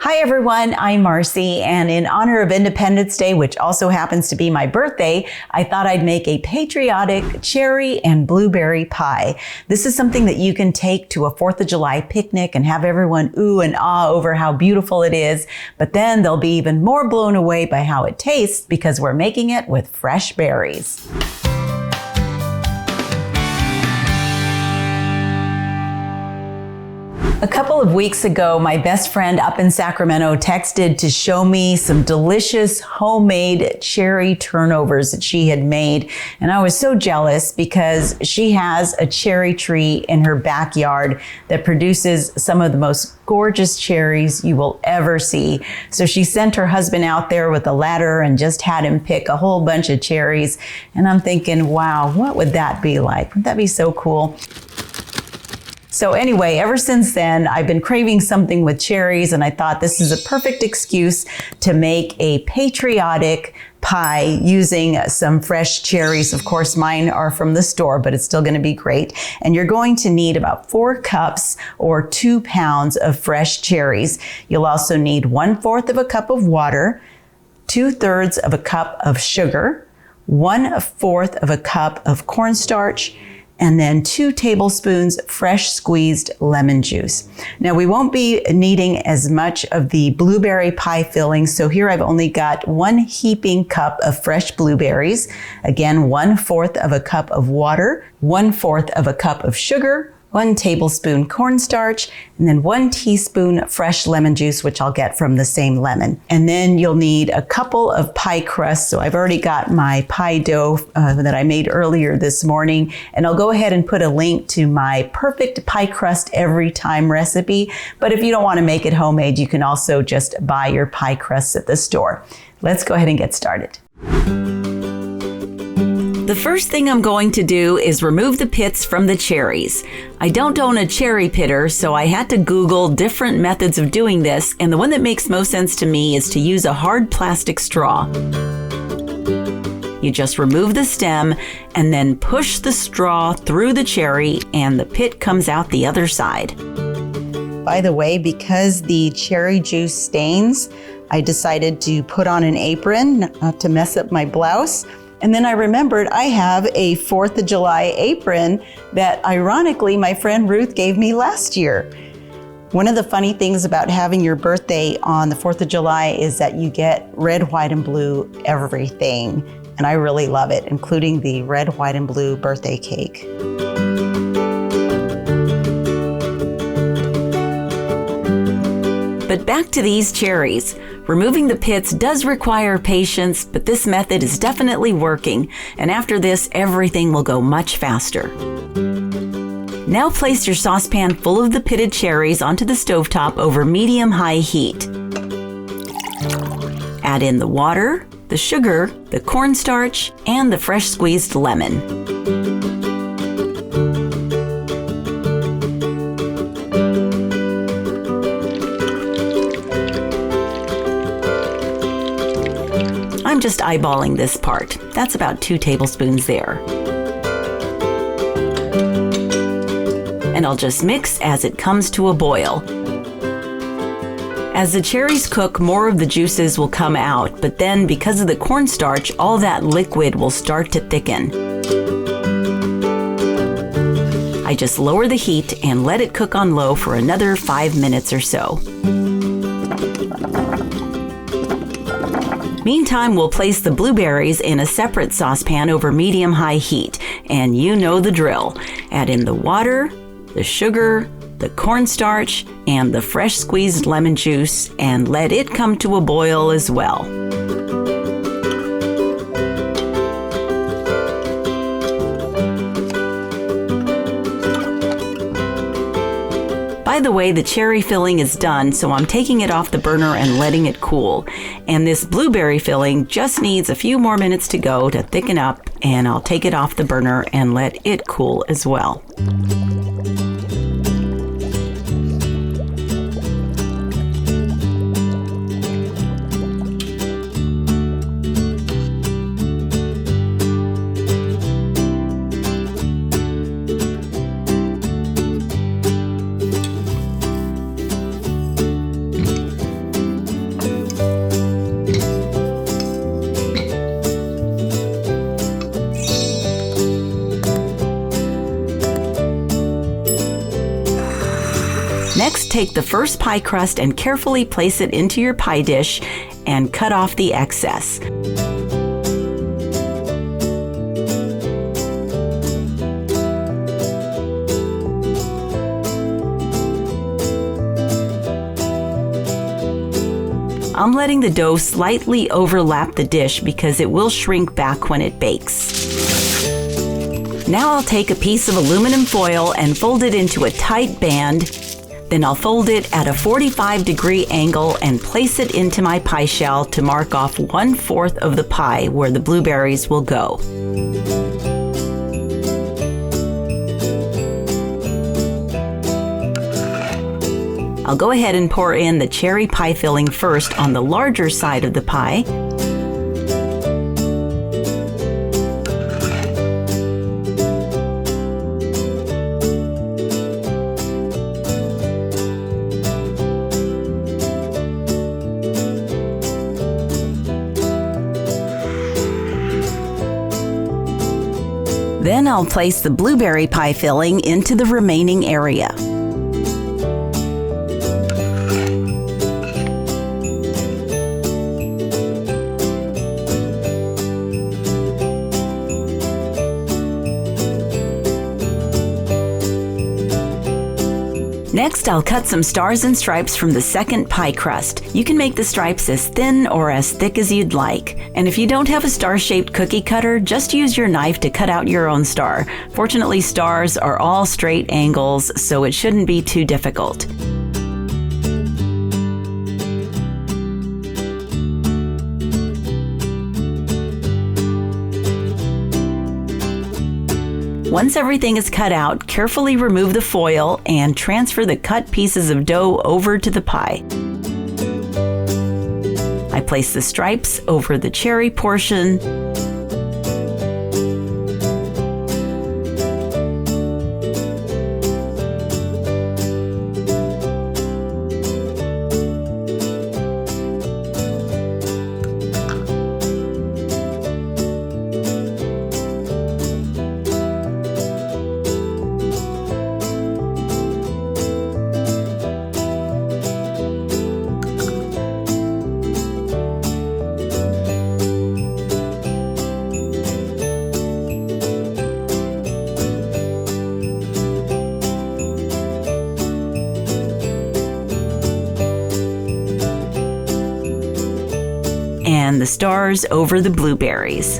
Hi everyone, I'm Marcy, and in honor of Independence Day, which also happens to be my birthday, I thought I'd make a patriotic cherry and blueberry pie. This is something that you can take to a 4th of July picnic and have everyone ooh and ah over how beautiful it is, but then they'll be even more blown away by how it tastes because we're making it with fresh berries. A couple of weeks ago, my best friend up in Sacramento texted to show me some delicious homemade cherry turnovers that she had made. And I was so jealous because she has a cherry tree in her backyard that produces some of the most gorgeous cherries you will ever see. So she sent her husband out there with a ladder and just had him pick a whole bunch of cherries. And I'm thinking, wow, what would that be like? Wouldn't that be so cool? So anyway, ever since then, I've been craving something with cherries, and I thought this is a perfect excuse to make a patriotic pie using some fresh cherries. Of course, mine are from the store, but it's still going to be great. And you're going to need about 4 cups or 2 pounds of fresh cherries. You'll also need 1/4 of a cup of water, 2/3 of a cup of sugar, 1/4 of a cup of cornstarch, and then 2 tablespoons fresh squeezed lemon juice. Now we won't be needing as much of the blueberry pie filling, so here I've only got 1 heaping cup of fresh blueberries. Again, 1/4 of a cup of water, 1/4 of a cup of sugar, 1 tablespoon cornstarch, and then 1 teaspoon fresh lemon juice, which I'll get from the same lemon. And then you'll need a couple of pie crusts. So I've already got my pie dough that I made earlier this morning, and I'll go ahead and put a link to my perfect pie crust every time recipe. But if you don't want to make it homemade, you can also just buy your pie crusts at the store. Let's go ahead and get started. The first thing I'm going to do is remove the pits from the cherries. I don't own a cherry pitter, so I had to Google different methods of doing this, and the one that makes most sense to me is to use a hard plastic straw. You just remove the stem and then push the straw through the cherry, and the pit comes out the other side. By the way, because the cherry juice stains, I decided to put on an apron not to mess up my blouse. And then I remembered I have a 4th of July apron that ironically my friend Ruth gave me last year. One of the funny things about having your birthday on the 4th of July is that you get red, white, and blue everything. And I really love it, including the red, white, and blue birthday cake. But back to these cherries. Removing the pits does require patience, but this method is definitely working, and after this, everything will go much faster. Now place your saucepan full of the pitted cherries onto the stovetop over medium-high heat. Add in the water, the sugar, the cornstarch, and the fresh squeezed lemon. I'm just eyeballing this part. That's about 2 tablespoons there. And I'll just mix as it comes to a boil. As the cherries cook, more of the juices will come out, but then because of the cornstarch, all that liquid will start to thicken. I just lower the heat and let it cook on low for another 5 minutes or so. Meantime, we'll place the blueberries in a separate saucepan over medium-high heat, and you know the drill. Add in the water, the sugar, the cornstarch, and the fresh squeezed lemon juice, and let it come to a boil as well. By the way, the cherry filling is done, so I'm taking it off the burner and letting it cool. And this blueberry filling just needs a few more minutes to go to thicken up, and I'll take it off the burner and let it cool as well. take the first pie crust and carefully place it into your pie dish and cut off the excess. I'm letting the dough slightly overlap the dish because it will shrink back when it bakes. Now I'll take a piece of aluminum foil and fold it into a tight band. Then I'll fold it at a 45-degree angle and place it into my pie shell to mark off 1/4 of the pie where the blueberries will go. I'll go ahead and pour in the cherry pie filling first on the larger side of the pie. Then I'll place the blueberry pie filling into the remaining area. Next, I'll cut some stars and stripes from the second pie crust. You can make the stripes as thin or as thick as you'd like. And if you don't have a star-shaped cookie cutter, just use your knife to cut out your own star. Fortunately, stars are all straight angles, so it shouldn't be too difficult. Once everything is cut out, carefully remove the foil and transfer the cut pieces of dough over to the pie. I place the stripes over the cherry portion. And the stars over the blueberries.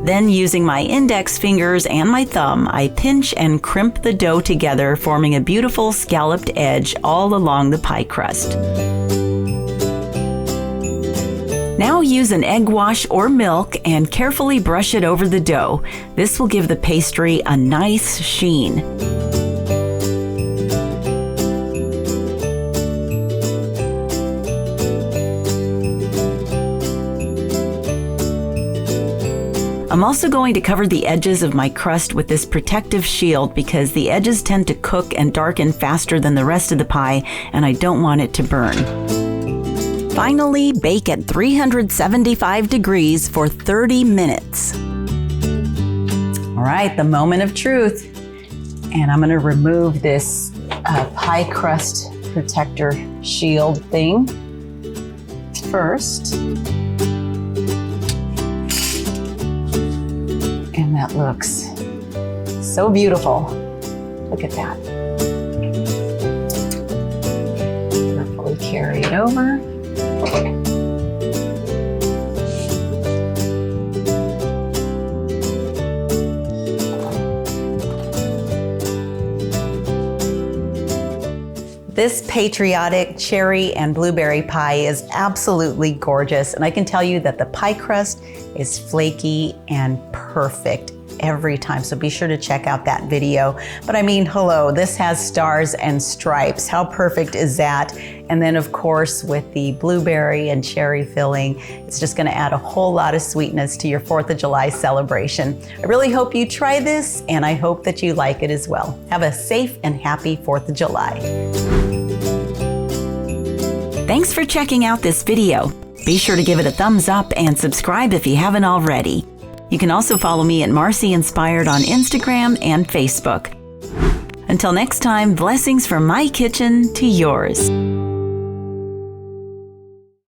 Then, using my index fingers and my thumb, I pinch and crimp the dough together, forming a beautiful scalloped edge all along the pie crust. Now use an egg wash or milk and carefully brush it over the dough. This will give the pastry a nice sheen. I'm also going to cover the edges of my crust with this protective shield because the edges tend to cook and darken faster than the rest of the pie, and I don't want it to burn. Finally, bake at 375 degrees for 30 minutes. All right, the moment of truth. And I'm gonna remove this pie crust protector shield thing first. And that looks so beautiful. Look at that. Carefully carry it over. This Patriotic Cherry and Blueberry Pie is absolutely gorgeous, and I can tell you that the pie crust is flaky and perfect. every time. So be sure to check out that video. But I mean, hello, this has stars and stripes. How perfect is that? And then of course, with the blueberry and cherry filling, it's just gonna add a whole lot of sweetness to your 4th of July celebration. I really hope you try this, and I hope that you like it as well. Have a safe and happy 4th of July. Thanks for checking out this video. Be sure to give it a thumbs up and subscribe if you haven't already. You can also follow me at Marcy Inspired on Instagram and Facebook. Until next time, blessings from my kitchen to yours.